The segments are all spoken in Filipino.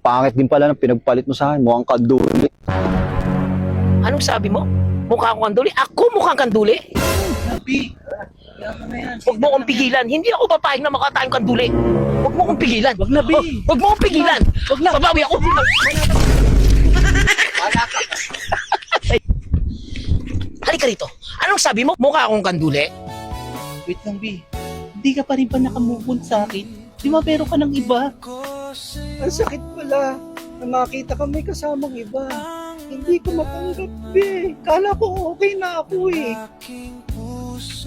pangit din pala ng pinagpalit mo sa akin. Mukhang kanduli. Anong sabi mo? Mukha akong kanduli? Ako mukhang kanduli? Nabi, yaman na yan. Huwag mo akong pigilan. Hindi ako papayag na makatayong kanduli. Huwag mo akong pigilan. Wag na, Bi. Huwag mo akong pigilan. Wag na. Babawi ako. Halika rito. Anong sabi mo? Mukha akong kanduli? Wait lang, Bi. Hindi ka pa rin ba nakamove on sa akin? Di ba meron ka ng iba? Ang sakit pala na makita ka may kasamang iba. Hindi ko matanggap, be. Kala ko okay na ako eh.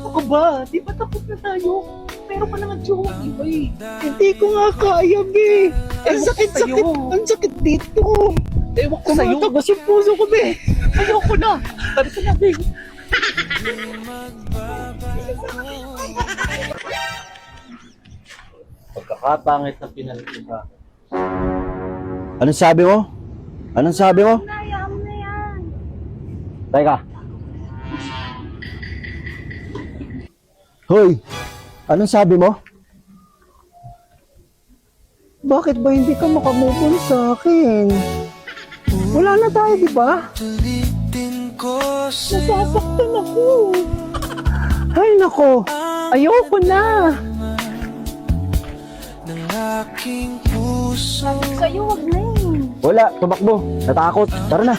Ako ba? Di ba tapos na tayo? Meron ka ng jowa iba eh. Hindi ko nga kaya, be. Ang Ewan ko sakit-sakit. sa'yo. Ang sakit dito. Ewan ko sa'yo. Kumatabas yung puso ko, be. Ayoko na. Tara ka na, Bi. Pagkakapangit na pinalit ko sa akin. Anong sabi mo? Anong sabi mo? Hayaan mo na yan. Teka. Hoy, anong sabi mo? Bakit ba hindi ka makamove on sa akin? Wala na tayo, di ba? Nasasaktan ako. Ay, nako. Ayoko na. Sabi ko sa'yo, wag na eh. Wala, tumakbo. Natakot. Tara na.